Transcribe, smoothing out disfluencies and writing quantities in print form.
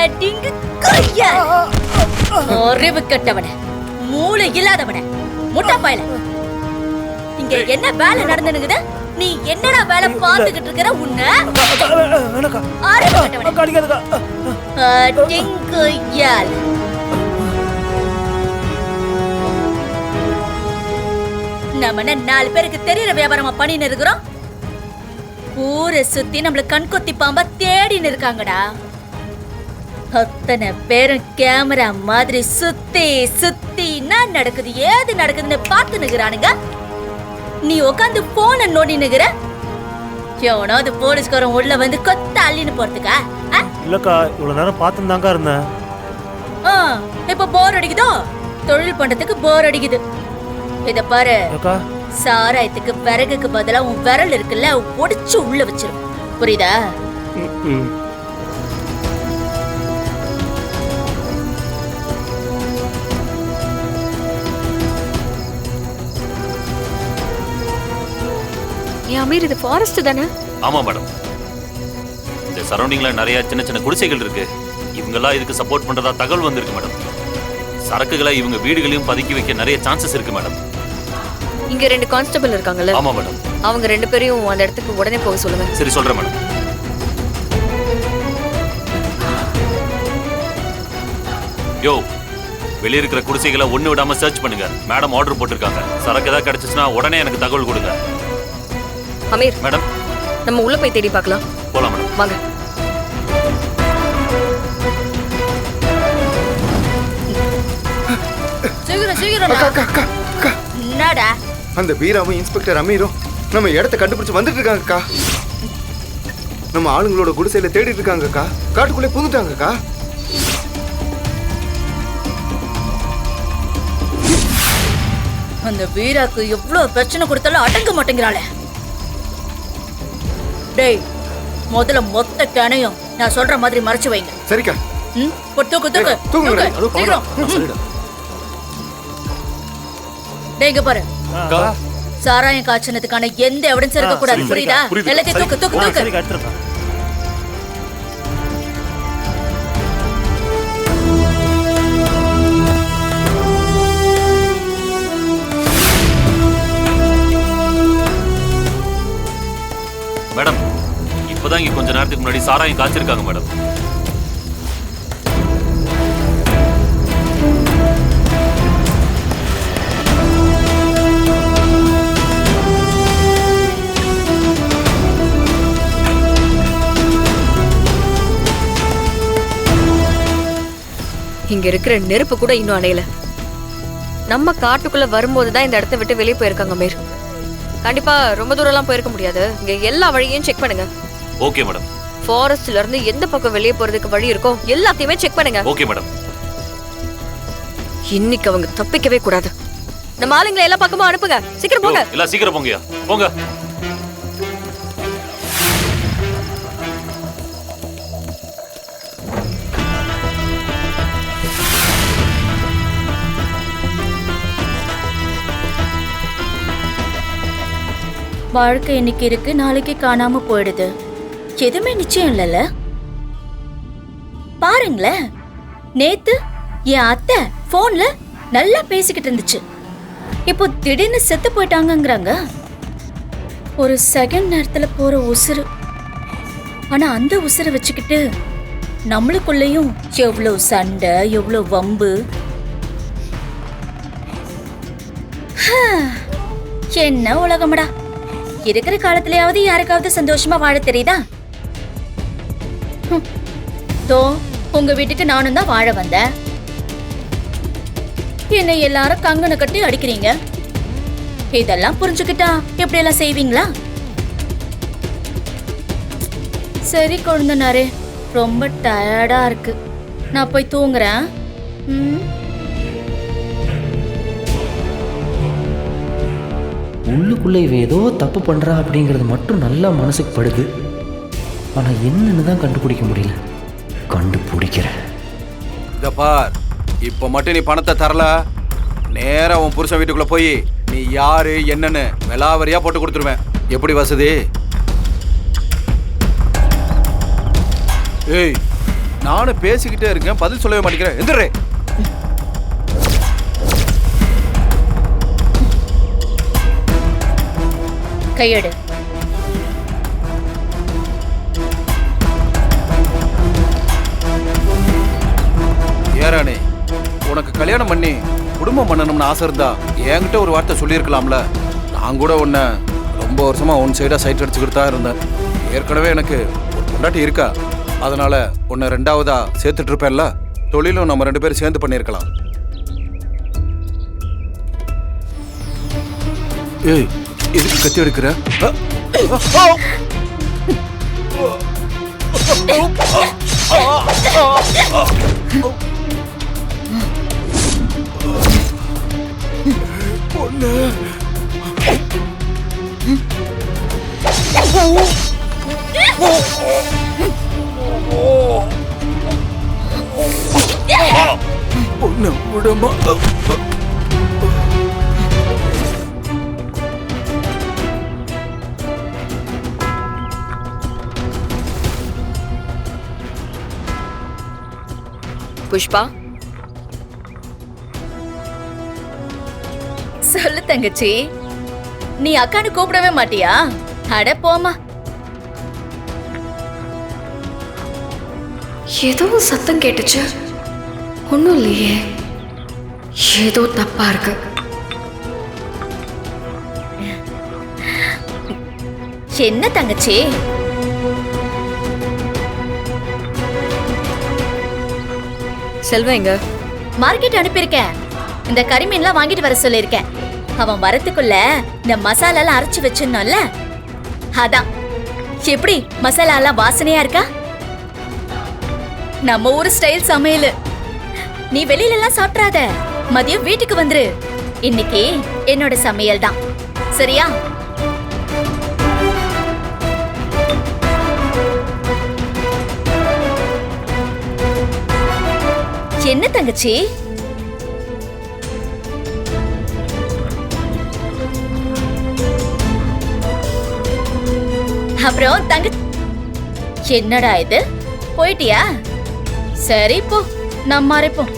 அடிங்க கொய்யா. அறிவு கெட்டவன, மூளை இல்லாதவன, முட்டா பயல. இங்க என்ன வேலை நடந்துனுக்குது? நீ என்னடா வேலை பார்த்துக்கிட்டு இருக்கிற? உன்ன அறிவு கெட்டவன. அடிங்க கொய்யா. நம்ம 4 பேருக்கு தெரியற வியாபாரமா பண்ணின்னு இருக்கிறோம். ஊரை சுத்தி நம்மள கண்கொத்தி பாம்பா தேடின்னு இருக்காங்கடா. அத்தனை பேரும் கேமரா மாதிரி சுத்தி சுத்தி என்ன நடக்குது ஏது நடக்குதுன்னு பார்த்து நிக்கிறானுங்க. நீ உட்காந்து போன நோண்டி நிக்கிற. எவனாவது போலீஸ்காரன் உள்ள வந்து கொத்த அள்ளின்னு போறதுக்கா? இல்லக்கா, இவ்வளவு நேரம் பார்த்துதாங்க இருந்தேன். இப்ப போர் அடிக்குதோ? தொழில் பண்றதுக்கு போர் அடிக்குது. இத பாரு, சாராயத்துக்கு விறகுக்கு பதிலா உன் விரல் இருக்குல்ல, ஒடிச்சு உள்ள வச்சிரும். புரியுதா? அமீர், இது ஃபாரஸ்ட் தானே? ஆமா மேடம். இந்த சரௌண்டிங்ல நிறைய சின்ன சின்ன குடிசைகள் இருக்கு. இவங்கெல்லாம் இதுக்கு சப்போர்ட் பண்றதா தகவல் வந்திருக்கு மேடம். சரக்குகளை இவங்க வீடுகளையும் பதுக்கி வைக்க நிறைய சான்சஸ் இருக்கு மேடம். இங்க 2 கான்ஸ்டபிள் இருக்காங்கல்ல? ஆமா மேடம். அவங்க 2 பேரையும் அந்த இடத்துக்கு உடனே போக சொல்லுங்க. சரி, சொல்றேன் மேடம். யோ, வெளிய இருக்கிற குடிசைகளை ஒண்ணு விடாம சர்ச் பண்ணுங்க. மேடம் ஆர்டர் போட்டிருக்காங்க. சரக்கு ஏதாவது கிடைச்சுச்சுன்னா உடனே எனக்கு தகவல் கொடுங்க. அமீர் மேடம், நம்ம உள்ள போய் தேடி பார்க்கலாம். போலாம் மேடம். வாங்க. சீக்கிரம் சீக்கிரம். என்னடா? அந்த வீராவும் இன்ஸ்பெக்டர் அமீரும் நம்ம இடத்தை கண்டுபிடிச்சு வந்துட்டு இருக்காங்கக்கா. நம்ம ஆளுங்களோட குடிசையில தேடிட்டு இருக்காங்கக்கா. காட்டுக்குள்ளே புகுந்துட்டாங்கக்கா. அந்த வீராக்கு எவ்வளவு பிரச்சனை கொடுத்தாலும் அடங்க மாட்டேங்கிறாளே. டேய், முதல்ல மொத்த கேனையும் நான் சொல்ற மாதிரி மறைச்சு வைங்க. சரிக்கா. தூக்கு தூக்கு தூக்கு. டேய், பாரு, சாராயம் காய்ச்சனதுக்கான எந்த எவிடன்ஸ் இருக்க கூடாது. புரியுதா? எல்லாத்தையும் தூக்கு தூக்கு தூக்கு. மேடம், இப்பதான் இங்க கொஞ்ச நேரத்துக்கு முன்னாடி சாராயம் காய்ச்சிருக்காங்க மேடம். இங்க இருக்கிற நெருப்பு கூட இன்னும் அணையல. நம்ம காட்டுக்குள்ள வரும்போதுதான் இந்த இடத்தை விட்டு வெளியே போயிருக்காங்க அமீர். கண்டிப்பா ரொம்ப தூரம் எல்லாம் போயிருக்க முடியாது. இங்க எல்லா வழியையும் செக் பண்ணுங்க. Okay madam. ஃபாரஸ்ட்ல இருந்து எந்த பக்கம் வெளியே போறதுக்கு வழி இருக்கோ எல்லாத்தையுமே செக் பண்ணுங்க. Okay madam. இன்னைக்கு அவங்க தப்பிக்கவே கூடாது. நம்ம ஆளுங்களை எல்லா பக்கமும் அனுப்புங்க. சீக்கிரம் போங்க. இல்ல, சீக்கிரம் போங்கயா, போங்க. வாழ்க்கை இன்னைக்கு இருக்கு, நாளைக்கு காணாம போயிடுது. எதுவுமே நிச்சயம் இல்லைல்ல. பாருங்களேன், நேத்து என் அத்தை போன்ல நல்லா பேசிக்கிட்டு இருந்துச்சு. இப்போ திடீர்னு செத்து போயிட்டாங்கங்கறாங்க. ஒரு செகண்ட் நேரத்துல போற உசுறு. ஆனா அந்த உசுரை வச்சுக்கிட்டு நம்மளுக்குள்ளேயும் எவ்வளவு சண்டை, எவ்வளவு வம்பு. என்ன உலகமடா. இருக்கிற காலத்திலேயாவது யாருக்காவது சந்தோஷமா வாழ தெரியுதா? தோ, உங்க வீட்டுக்கு நானும் தான் வாழ வந்தேன். என்னை எல்லாரும் கங்கனை கட்டி அடிக்கிறீங்க. இதெல்லாம் புரிஞ்சுக்கிட்டா எப்படி எல்லாம் செய்வீங்களா? சரி குழந்தனாரே, ரொம்ப டயர்டா இருக்கு. நான் போய் தூங்குறேன். உள்ளுக்குள்ளே இவ ஏதோ தப்பு பண்ணுறா அப்படிங்கிறது மட்டும் நல்லா மனசுக்கு படுது. ஆனால் என்னன்னு தான் கண்டுபிடிக்க முடியல. கண்டுபிடிக்கிறேன். இத பார், இப்போ மட்டும் நீ பணத்தை தரல, நேரா உன் புருஷன் வீட்டுக்குள்ள போய் நீ யாரு என்னன்னு விலாவரியா போட்டு கொடுத்துருவேன். எப்படி வசதி? ஏய், நானும் பேசிக்கிட்டே இருக்கேன், பதில் சொல்லவே மாட்டேங்கிறேன். எந்திரே. கையெடு. ஏரானே, உனக்கு கல்யாணம் பண்ணி குடும்பம் பண்ணணும்னு ஆசை இருந்தா என்கிட்ட ஒரு வார்த்தை சொல்லியிருக்கலாம்ல. நான் கூட உன்னை ரொம்ப வருஷமா உன் சைடா சைட் அடிச்சுக்கிட்டு தான் இருந்தேன். ஏற்கனவே எனக்கு ஒரு பொண்டாட்டி இருக்கா, அதனால உன்னை ரெண்டாவதா சேர்த்துட்டு இருப்பேன்ல. தொழிலும் நம்ம 2 பேரும் சேர்ந்து பண்ணியிருக்கலாம். ஏய், எதுக்கு கத்தி எடுக்கிற? விடமா புஷ்பா, சொல்லு தங்கச்சி, நீ அக்கானு கூப்பிடவே மாட்டியா? அட போமா. ஏதோ சத்தம் கேட்டுச்சு. ஒன்றும் இல்லையே, ஏதோ தப்பா இருக்கு. என்ன தங்கச்சி? செல்வம் எங்க? மார்க்கெட் அனுப்பியிருக்கேன். இந்த கறிமீன்லாம் வாங்கிட்டு வர சொல்லியிருக்கேன். அவன் வரத்துக்குள்ள இந்த மசாலாலாம் அரைச்சு வச்சிடணும்ல, அதான். எப்படி மசாலாலாம் வாசனையா இருக்கா? நம்ம ஊர் ஸ்டைல் சமையல். நீ வெளியில எல்லாம் சாப்பிடாத, மதியம் வீட்டுக்கு வந்துரு. இன்னைக்கு என்னோட சமையல் தான், சரியா? என்ன தங்கச்சி? அப்புறம் தங்க, என்னடா இது, போயிட்டியா? சரி போ, நம்ம அரைப்போம்.